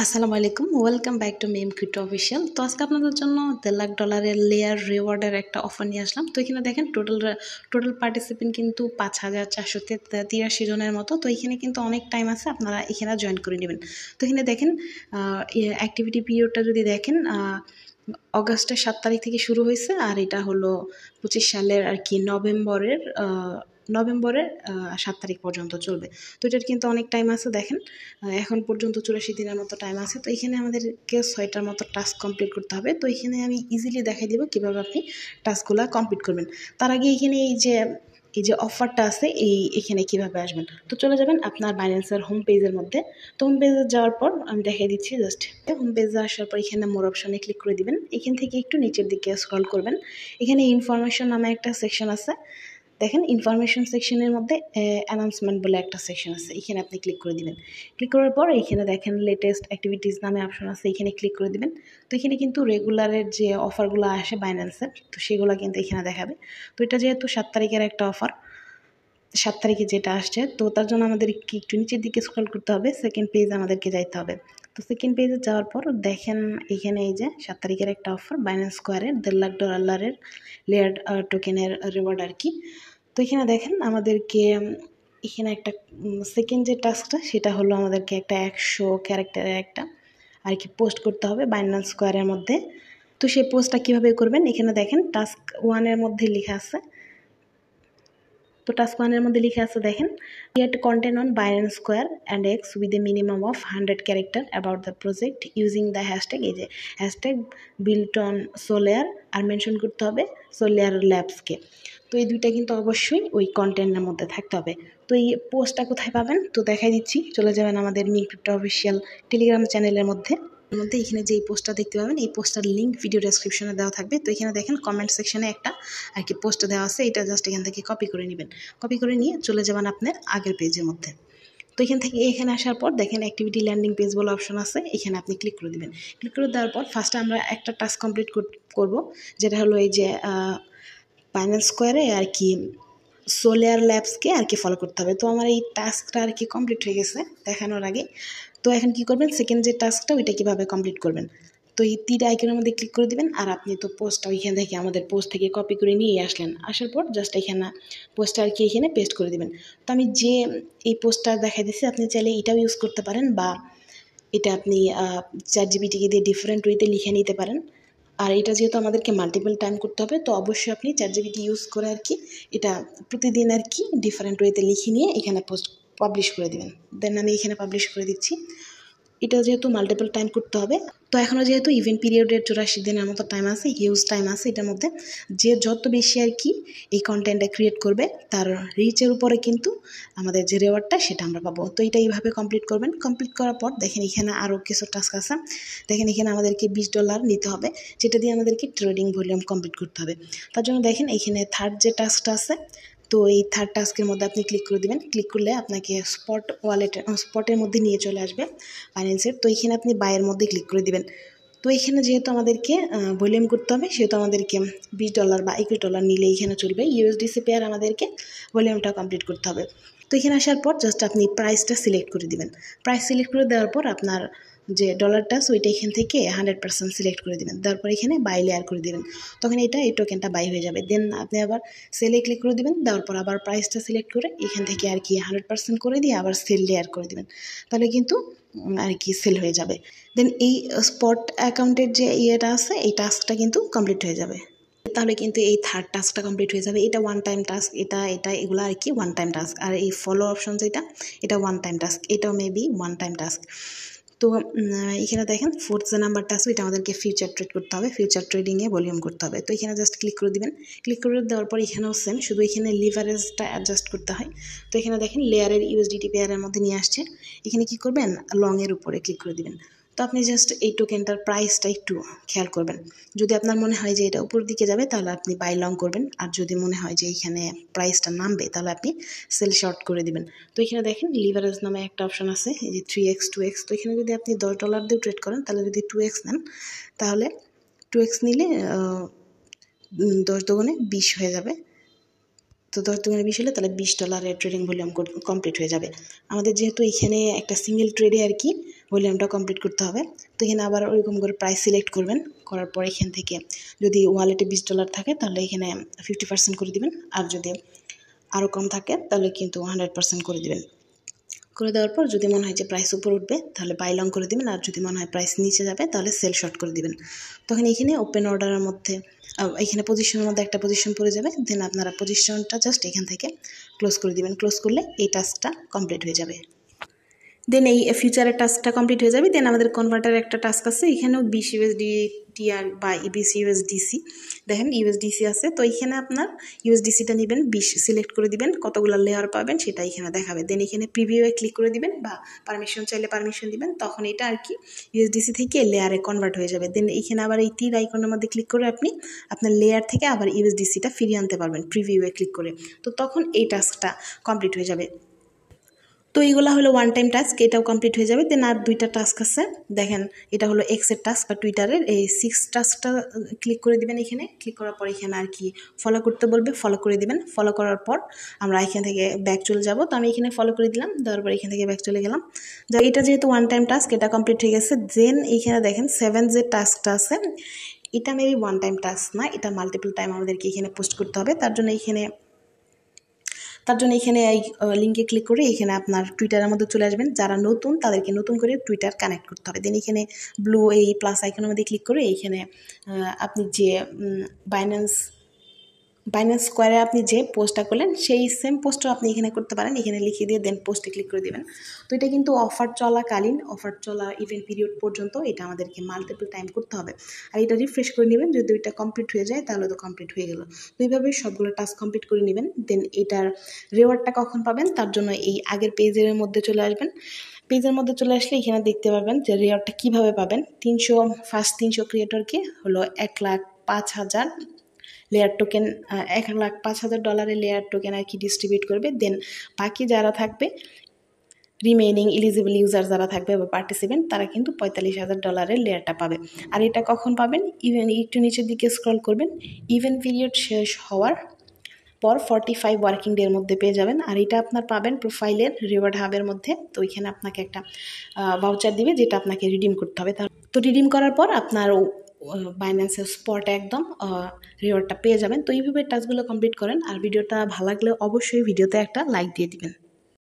আসসালামু আলাইকুম, welcome back to ma'am crypto official. তো আজকে আপনাদের জন্য $1,00,000 লেয়ার রিওয়ার্ডের একটা অফার নিয়ে আসলাম। তো এখানে দেখেন টোটাল পার্টিসিপেন্ট কিন্তু 5,483 জনের মতো। তো এখানে কিন্তু অনেক টাইম আছে, আপনারা এখানে জয়েন করে নেবেন। তো এখানে দেখেন অ্যাক্টিভিটি পিরিয়ডটা যদি দেখেন অগাস্টের 7 তারিখ থেকে শুরু হয়েছে, আর এটা হলো 25 সালের আর কি নভেম্বরের 7 তারিখ পর্যন্ত চলবে। তো এটার কিন্তু অনেক টাইম আছে, দেখেন এখন পর্যন্ত 84 দিনের মতো টাইম আছে। তো এখানে আমাদেরকে 6টার মতো টাস্ক কমপ্লিট করতে হবে। তো এখানে আমি ইজিলি দেখাই দিব কীভাবে আপনি টাস্কগুলো কমপ্লিট করবেন। তার আগে এখানে এই যে অফারটা আছে এখানে কীভাবে আসবেন, তো চলে যাবেন আপনার বাইন্যান্সের হোম পেজের মধ্যে। তো হোম পেজে যাওয়ার পর আমি দেখিয়ে দিচ্ছি। জাস্ট হোম পেজে আসার পর এখানে মোর অপশনে ক্লিক করে দিবেন। এখান থেকে একটু নিচের দিকে স্ক্রল করবেন, এখানে ইনফরমেশন নামে একটা সেকশন আছে। দেখেন ইনফরমেশন সেকশনের মধ্যে অ্যানাউন্সমেন্ট বলে একটা সেকশন আছে, এখানে আপনি ক্লিক করে দিবেন। ক্লিক করার পর এখানে দেখেন লেটেস্ট অ্যাক্টিভিটিস নামে অপশন আছে, এখানে ক্লিক করে দিবেন। তো এখানে কিন্তু রেগুলারের যে অফারগুলো আসে বাইন্যান্সের, তো সেগুলো কিন্তু এখানে দেখাবে। তো এটা যেহেতু 7 তারিখের একটা অফার, 7 তারিখে যেটা আসছে, তো তার জন্য আমাদেরকে একটু নিচের দিকে স্ক্রল করতে হবে, সেকেন্ড পেজ আমাদেরকে যাইতে হবে। তো সেকেন্ড পেজে যাওয়ার পর দেখেন এখানে এই যে 7 তারিখের একটা অফার বাইন্যান্স স্কোয়ারের $1,00,000 লেয়ার টোকেনের রিওয়ার্ড আর কি। তো এখানে দেখেন আমাদেরকে এখানে একটা সেকেন্ড যে টাস্কটা সেটা হলো আমাদেরকে একটা 100 ক্যারেক্টারের একটা আর কি পোস্ট করতে হবে বাইন্যান্স স্কোয়ারের মধ্যে। তো সেই পোস্টটা কীভাবে করবেন, এখানে দেখেন টাস্ক 1-এর মধ্যে লেখা আছে। তো টাস্ক 1-এর মধ্যে লিখে আছে দেখেন, create content on Binance square and X with a minimum of 100 character about the project using the hashtag, এই যে হ্যাশট্যাগ বিল্ট অন সোলেয়ার, আর মেনশন করতে হবে সোলেয়ার ল্যাবসকে। তো এই দুইটা কিন্তু অবশ্যই ওই কন্টেন্টের মধ্যে থাকতে হবে। তো এই পোস্টটা কোথায় পাবেন, তো দেখাই দিচ্ছি। চলে যাবেন আমাদের মেম ক্রিপ্টো অফিসিয়াল টেলিগ্রাম চ্যানেলের মধ্যে। এখানে যে পোস্টটা দেখতে পাবেন, এই পোস্টার লিঙ্ক ভিডিও ডেসক্রিপশনে দেওয়া থাকবে। তো এখানে দেখেন কমেন্ট সেকশনে একটা আর কি পোস্ট দেওয়া আছে, এটা জাস্ট এখান থেকে কপি করে নেবেন। কপি করে নিয়ে চলে যাবেন আপনার আগের পেজের মধ্যে। তো এখান থেকে এখানে আসার পর দেখেন অ্যাক্টিভিটি ল্যান্ডিং পেজ বলে অপশন আছে, এখানে আপনি ক্লিক করে দেবেন। ক্লিক করে দেওয়ার পর ফার্স্টে আমরা একটা টাস্ক কমপ্লিট করব, যেটা হলো এই যে বাইন্যান্স স্কোয়ারে আর কি সোলেয়ার ল্যাবসকে আর কি ফলো করতে হবে। তো আমার এই টাস্কটা আর কি কমপ্লিট হয়ে গেছে দেখানোর আগে। তো এখন কি করবেন, সেকেন্ড যে টাস্কটা ওইটা কীভাবে কমপ্লিট করবেন, তো এই তীর আইকনের মধ্যে ক্লিক করে দিবেন। আর আপনি তো পোস্টটা ওইখান থেকে আমাদের পোস্ট থেকে কপি করে নিয়ে আসলেন, আসার পর জাস্ট এখানে পোস্টটা আর কি এখানে পেস্ট করে দিবেন। তো আমি যে এই পোস্টটা দেখাই দিচ্ছি, আপনি চাইলে এটাও ইউজ করতে পারেন, বা এটা আপনি ChatGPT-কে দিয়ে ডিফারেন্ট ওয়েতে লিখে নিতে পারেন। আর এটা যেহেতু আমাদেরকে মাল্টিপল টাইম করতে হবে, তো অবশ্যই আপনি ChatGPT ইউজ করে আর কি এটা প্রতিদিন আর কি ডিফারেন্ট ওয়েতে লিখে নিয়ে এখানে পোস্ট পাবলিশ করে দিবেন। দেন আমি এখানে পাবলিশ করে দিচ্ছি। এটা যেহেতু মাল্টিপল টাইম করতে হবে, তো এখনও যেহেতু ইভেন্ট পিরিয়ডের 84 দিনের মতো টাইম আছে, হিউজ টাইম আছে এটার মধ্যে। যে যত বেশি আর কি এই কন্টেন্টটা ক্রিয়েট করবে, তার রিচের উপরে কিন্তু আমাদের যে রিওয়ার্ডটা সেটা আমরা পাবো। তো এটা এইভাবে কমপ্লিট করবেন। কমপ্লিট করার পর দেখেন এখানে আরও কিছু টাস্ক আছে। দেখেন এখানে আমাদেরকে $20 নিতে হবে, যেটা দিয়ে আমাদেরকে ট্রেডিং ভলিউম কমপ্লিট করতে হবে। তার জন্য দেখেন এখানে থার্ড যে টাস্কটা আছে, তো এই থার্ড টাস্কের মধ্যে আপনি ক্লিক করে দেবেন। ক্লিক করলে আপনাকে স্পটের মধ্যে নিয়ে চলে আসবে বাইন্যান্সের। তো এখানে আপনি বাইয়ের মধ্যে ক্লিক করে দিবেন। তো এখানে যেহেতু আমাদেরকে ভলিউম করতে হবে, সেহেতু আমাদেরকে $20 বা $21 নিলে এখানে চলবে। USDC পেয়ার আমাদেরকে ভলিউমটা কমপ্লিট করতে হবে। তো এখানে আসার পর জাস্ট আপনি প্রাইসটা সিলেক্ট করে দিবেন। প্রাইস সিলেক্ট করে দেওয়ার পর আপনার যে ডলারটা ওইটা এখান থেকে 100% সিলেক্ট করে দেবেন। তারপর এখানে বাই লেয়ার করে দেবেন, তখন এই টোকেনটা বাই হয়ে যাবে। দেন আপনি আবার সেলে ক্লিক করে দেবেন। দেওয়ার পর আবার প্রাইসটা সিলেক্ট করে এখান থেকে আর কি 100% করে দিয়ে আবার সেল লেয়ার করে দেবেন, তাহলে কিন্তু আর কি সেল হয়ে যাবে। দেন এই স্পট অ্যাকাউন্টের যে ইয়েটা আছে, এই টাস্কটা কিন্তু কমপ্লিট হয়ে যাবে। তাহলে কিন্তু এই থার্ড টাস্কটা কমপ্লিট হয়ে যাবে। এটা ওয়ান টাইম টাস্ক, এগুলো আর কি ওয়ান টাইম টাস্ক। আর এই ফলো অপশন এটা ওয়ান টাইম টাস্ক, এটাও মেবি ওয়ান টাইম টাস্ক। তো এখানে দেখেন ফোর্থ যে নাম্বারটা আছে, এটা আমাদেরকে ফিউচার ট্রেড করতে হবে, ফিউচার ট্রেডিংয়ে ভলিউম করতে হবে। তো এখানে জাস্ট ক্লিক করে দিবেন। ক্লিক করে দেওয়ার পর এখানেও সেম, শুধু এখানে লিভারেজটা অ্যাডজাস্ট করতে হয়। তো এখানে দেখেন লেয়ারের USDT পেয়ারের মধ্যে নিয়ে আসছে। এখানে কি করবেন, লংয়ের উপরে ক্লিক করে দিবেন। তো আপনি জাস্ট এই টোকেনটার প্রাইসটা একটু খেয়াল করবেন। যদি আপনার মনে হয় যে এটা উপর দিকে যাবে, তাহলে আপনি বাই লং করবেন। আর যদি মনে হয় যে এইখানে প্রাইসটা নামবে, তাহলে আপনি সেল শর্ট করে দিবেন। তো এখানে দেখেন লিভারেজ নামে একটা অপশন আছে, এই যে 3x 2x। তো এখানে যদি আপনি $10 দিয়ে ট্রেড করেন, তাহলে যদি 2x নেন, তাহলে 2x নিলে 10 দুগুণে 20 হয়ে যাবে। তো 10 দুগুণে 20 হলে তাহলে $20 ট্রেডিং ভলিউম কমপ্লিট হয়ে যাবে। আমাদের যেহেতু এখানে একটা সিঙ্গেল ট্রেডে আর কি ভলিউমটা কমপ্লিট করতে হবে। তো এখানে আবার ওইরকম করে প্রাইস সিলেক্ট করবেন, করার পর এখান থেকে যদি ওয়ালেটে $20 থাকে তাহলে এখানে 50% করে দিবেন, আর যদি আরও কম থাকে তাহলে কিন্তু 100% করে দিবেন। করে দেওয়ার পর যদি মনে হয় যে প্রাইস উপর উঠবে তাহলে বাই লং করে দিবেন, আর যদি মনে হয় প্রাইস নিচে যাবে তাহলে সেল শর্ট করে দিবেন। তখন এখানে ওপেন অর্ডারের মধ্যে এখানে পজিশনের মধ্যে একটা পজিশন পড়ে যাবে, দেন আপনারা পজিশনটা জাস্ট এখান থেকে ক্লোজ করে দিবেন। ক্লোজ করলে এই টাস্কটা কমপ্লিট হয়ে যাবে। দেন এই ফিউচারের টাস্কটা কমপ্লিট হয়ে যাবে। দেন আমাদের কনভার্টারের একটা টাস্ক আছে, এখানেও 20 USDT বা 20 USDC, দেখেন USDC আছে। তো এখানে আপনার USDCটা নেবেন, 20 সিলেক্ট করে দিবেন, কতগুলো লেয়ার পাবেন সেটা এখানে দেখাবে। দেন এখানে প্রিভিউয়ে ক্লিক করে দিবেন, বা পারমিশন চাইলে পারমিশন দিবেন, তখন এটা আর কি USDC থেকে লেয়ারে কনভার্ট হয়ে যাবে। দেন এখানে আবার এই তীর আইকনের মধ্যে ক্লিক করে আপনি আপনার লেয়ার থেকে আবার USDCটা ফিরিয়ে আনতে পারবেন প্রিভিউয়ে ক্লিক করে। তো তখন এই টাস্কটা কমপ্লিট হয়ে যাবে। তো এইগুলো হলো ওয়ান টাইম টাস্ক, এটাও কমপ্লিট হয়ে যাবে। দেন আর দুইটা টাস্ক আছে, দেখেন এটা হলো এক্সের টাস্ক বা টুইটারের এই 6 টাস্কটা ক্লিক করে দিবেন। এখানে ক্লিক করার পর এখানে আর কি ফলো করতে বলবে, ফলো করে দিবেন। ফলো করার পর আমরা এখান থেকে ব্যাক চলে যাব। তো আমি এখানে ফলো করে দিলাম, দেওয়ার পর এখান থেকে ব্যাক চলে গেলাম। যা এটা যেহেতু ওয়ান টাইম টাস্ক, এটা কমপ্লিট হয়ে গেছে। দেন এইখানে দেখেন 7 যে টাস্কটা আছে, এটা মেবি ওয়ান টাইম টাস্ক না, এটা মাল্টিপল টাইম আমাদেরকে এখানে পোস্ট করতে হবে। তার জন্য এখানে এই লিঙ্কে ক্লিক করে এখানে আপনার টুইটারের মধ্যে চলে আসবেন। যারা নতুন তাদেরকে নতুন করে টুইটার কানেক্ট করতে হবে। দেন এখানে ব্লু এই প্লাস আইকনের মধ্যে ক্লিক করে এইখানে আপনি যে বাইন্যান্স স্কোয়ারে আপনি যে পোস্টটা করলেন সেই সেম পোস্টও আপনি এখানে করতে পারেন। এখানে লিখে দিয়ে দেন পোস্টে ক্লিক করে দেবেন। তো এটা কিন্তু অফার চলাকালীন, অফার চলা ইভেন্ট পিরিয়ড পর্যন্ত এটা আমাদেরকে মাল্টিপল টাইম করতে হবে। আর এটা রিফ্রেশ করে নেবেন, যদি ওইটা কমপ্লিট হয়ে যায় তাহলে তো কমপ্লিট হয়ে গেল। তো এইভাবে সবগুলো টাস্ক কমপ্লিট করে নেবেন। দেন এটার রিওয়ার্ডটা কখন পাবেন তার জন্য এই আগের পেজের মধ্যে চলে আসবেন। পেজের মধ্যে চলে আসলে এখানে দেখতে পারবেন যে রিওয়ার্ডটা কীভাবে পাবেন। 300 ক্রিয়েটরকে হলো 1,05,000 লেয়ার টোকেন, $1,05,000 লেয়ার টোকেন আর কি ডিস্ট্রিবিউট করবে। দেন বাকি যারা থাকবে রিমেইনিং এলিজিবল ইউজার যারা থাকবে বা পার্টিসিপেন্ট, তারা কিন্তু $45,000 লেয়ারটা পাবে। আর এটা কখন পাবেন, ইভেন একটু নিচের দিকে স্ক্রল করবেন, ইভেন্ট পিরিয়ড শেষ হওয়ার পর 45 ওয়ার্কিং ডের মধ্যে পেয়ে যাবেন। আর এটা আপনার পাবেন প্রোফাইলের রিওয়ার্ড হাবের মধ্যে। তো ওইখানে আপনাকে একটা ভাউচার দিবে যেটা আপনাকে রিডিম করতে হবে। তো রিডিম করার পর আপনার বাইন্যান্সের স্পটে একদম রিওয়ার্ডটা পেয়ে যাবেন। তো এইভাবে টাস্কগুলো কমপ্লিট করেন। আর ভিডিওটা ভালো লাগলে অবশ্যই ভিডিওতে একটা লাইক দিয়ে দিবেন।